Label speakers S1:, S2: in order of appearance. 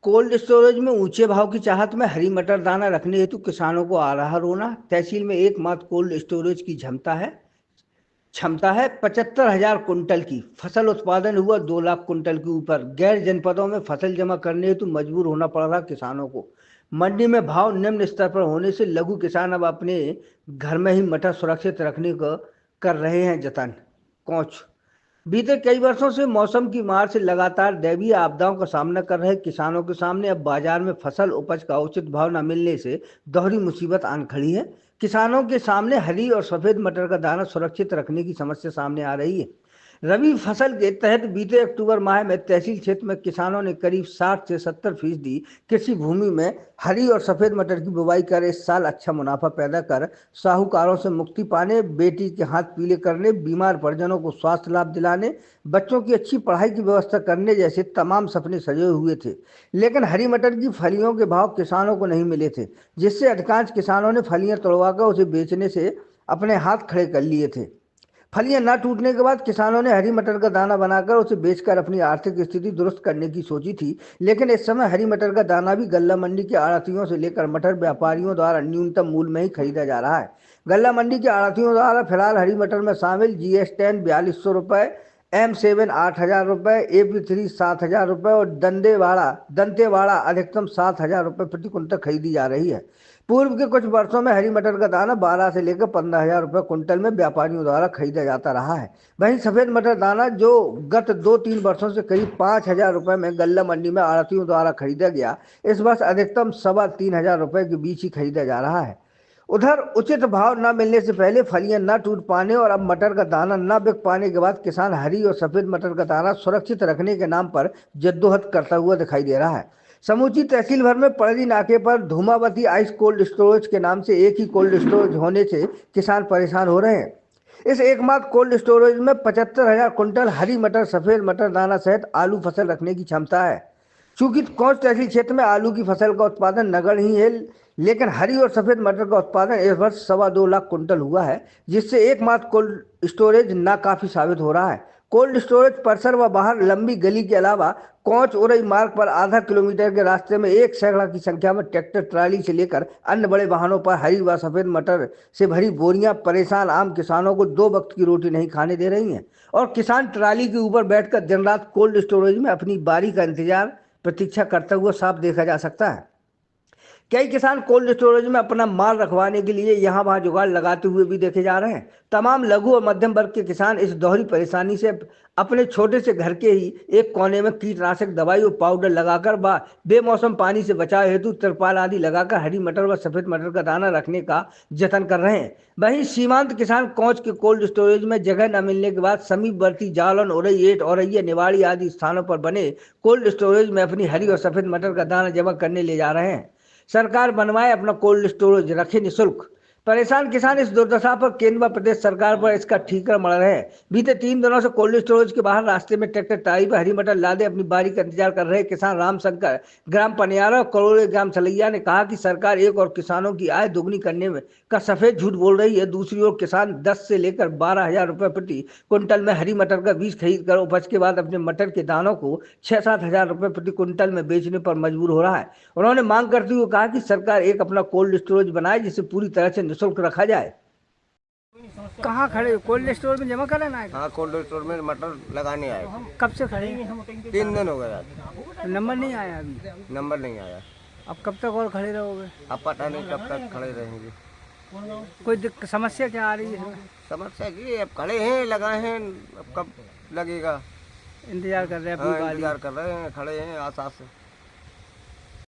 S1: Cold storage में ऊंचे भाव की चाहत में हरी मटर दाना रखने हेतु किसानों को आ रहा रोना। तहसील में एकमात्र कोल्ड स्टोरेज की क्षमता है 75,000 कुंटल की। फसल उत्पादन हुआ 2 लाख कुंटल के ऊपर। गैर जनपदों में फसल जमा करने हेतु मजबूर होना पड़ रहा किसानों को। मंडी में भाव निम्न स्तर पर होने से लघु किसान अब अपने घर में ही मटर सुरक्षित रखने को कर रहे हैं जतन। कोच बीते कई वर्षों से मौसम की मार से लगातार दैवीय आपदाओं का सामना कर रहे किसानों के सामने अब बाजार में फसल उपज का उचित भाव न मिलने से दोहरी मुसीबत आन खड़ी है। किसानों के सामने हरी और सफेद मटर का दाना सुरक्षित रखने की समस्या सामने आ रही है। रबी फसल के तहत बीते अक्टूबर माह में तहसील क्षेत्र में किसानों ने करीब 60 से 70% कृषि भूमि में हरी और सफेद मटर की बुवाई कर इस साल अच्छा मुनाफा पैदा कर साहूकारों से मुक्ति पाने, बेटी के हाथ पीले करने, बीमार परिजनों को स्वास्थ्य लाभ दिलाने, बच्चों की अच्छी पढ़ाई की व्यवस्था करने जैसे तमाम सपने सजे हुए थे। लेकिन हरी मटर की फलियों के भाव किसानों को नहीं मिले थे, जिससे अधिकांश किसानों ने फलियां तोड़वाकर उसे बेचने से अपने हाथ खड़े कर लिए थे। फलियां न टूटने के बाद किसानों ने हरी मटर का दाना बनाकर उसे बेचकर अपनी आर्थिक स्थिति दुरुस्त करने की सोची थी। लेकिन इस समय हरी मटर का दाना भी गल्ला मंडी के आड़तियों से लेकर मटर व्यापारियों द्वारा न्यूनतम मूल्य में ही खरीदा जा रहा है। गल्ला मंडी के आड़तियों द्वारा फिलहाल हरी मटर में शामिल GS10 4200 रुपये, M7 8,000 रुपये, AP3 7,000 रुपये और दंतेवाड़ा अधिकतम 7,000 रुपये प्रति कुंटल खरीदी जा रही है। पूर्व के कुछ वर्षों में हरी मटर का दाना 12 से लेकर 15,000 रुपये कुंटल में व्यापारियों द्वारा खरीदा जाता रहा है। वहीं सफेद मटर दाना जो गत 2-3 वर्षों से करीब 5,000 रुपये में गल्ला मंडी में आड़तियों द्वारा खरीदा गया, इस वर्ष अधिकतम 3,500 रुपये के बीच ही खरीदा जा रहा है। उधर उचित भाव न मिलने से पहले फलियां न टूट पाने और अब मटर का दाना न बिक पाने के बाद किसान हरी और सफेद मटर का दाना सुरक्षित रखने के नाम पर जद्दोजहद करता हुआ दिखाई दे रहा है। समूची तहसील भर में पड़री नाके पर धूमावती आइस कोल्ड स्टोरेज के नाम से एक ही कोल्ड स्टोरेज होने से किसान परेशान हो रहे हैं। इस एकमात्र कोल्ड स्टोरेज में 75,000 कुंटल हरी मटर, सफेद मटर दाना सहित आलू फसल रखने की क्षमता है। चूंकि कोंच तहसील क्षेत्र में आलू की फसल का उत्पादन नगण्य ही है, लेकिन हरी और सफेद मटर का उत्पादन इस वर्ष 2.25 लाख कुंटल हुआ है, जिससे एकमात्र कोल्ड स्टोरेज नाकाफी साबित हो रहा है। कोल्ड स्टोरेज परिसर व बाहर लंबी गली के अलावा कोंच उरई मार्ग पर आधा किलोमीटर के रास्ते में एक सैकड़ा की संख्या में ट्रैक्टर, ट्राली से लेकर अन्य बड़े वाहनों पर हरी व सफेद मटर से भरी बोरियां परेशान आम किसानों को 2 वक्त की रोटी नहीं खाने दे रही हैं। और किसान ट्राली के ऊपर बैठकर दिन रात कोल्ड स्टोरेज में अपनी बारी का इंतजार प्रतीक्षा करता हुआ साफ देखा जा सकता है। कई किसान कोल्ड स्टोरेज में अपना माल रखवाने के लिए यहाँ वहाँ जुगाड़ लगाते हुए भी देखे जा रहे हैं। तमाम लघु और मध्यम वर्ग के किसान इस दोहरी परेशानी से अपने छोटे से घर के ही एक कोने में कीटनाशक दवाई और पाउडर लगाकर व बेमौसम पानी से बचाव हेतु तिरपाल आदि लगाकर हरी मटर व सफेद मटर का दाना रखने का जतन कर रहे हैं। वहीं सीमांत किसान कोंच के कोल्ड स्टोरेज में जगह न मिलने के बाद समीपवर्ती जालौन, उरई, एट, औरैया, निवाड़ी आदि स्थानों पर बने कोल्ड स्टोरेज में अपनी हरी और सफेद मटर का दाना जमा करने ले जा रहे हैं। सरकार बनवाए अपना कोल्ड स्टोरेज, रखे निःशुल्क। परेशान किसान इस दुर्दशा पर केंद्र व प्रदेश सरकार पर इसका ठीकरा मढ़ रहे हैं। बीते 3 दिनों से कोल्ड स्टोरेज के बाहर रास्ते में ट्रैक्टर, ट्राली पर हरी मटर लादे अपनी बारी का इंतजार कर रहे किसान रामशंकर, ग्राम पनियारा और करोड़े ग्राम सलैया ने कहा कि सरकार एक और किसानों की आय दोगुनी करने में का सफेद झूठ बोल रही है। दूसरी ओर किसान 10 से लेकर 12,000 रुपये प्रति कुंटल में हरी मटर का बीज खरीद कर उपज के बाद अपने मटर के दानों को 6-7 हजार रुपये प्रति कुंटल में बेचने पर मजबूर हो रहा है। उन्होंने मांग करते हुए कहा कि सरकार एक अपना कोल्ड स्टोरेज बनाए जिसे पूरी तरह से निःशुल्क रखा जाए।
S2: कहाँ खड़े? कोल्ड स्टोर में जमा कराना है?
S3: हाँ, कोल्ड स्टोर में मटर लगाने आए।
S2: कब से खड़े हैं?
S3: 3 दिन हो गए आज।
S2: नंबर नहीं आया अभी?
S3: नंबर नहीं आया।
S2: अब कब तक और खड़े रहोगे?
S3: अब पता नहीं कब तक खड़े रहेंगे।
S2: कोई समस्या क्या आ रही है?
S3: समस्या की अब खड़े हैं, लगाए हैं, अब कब लगेगा
S2: इंतजार कर रहे हैं?
S3: हाँ, इंतजार कर रहे हैं, खड़े हैं आस आस से।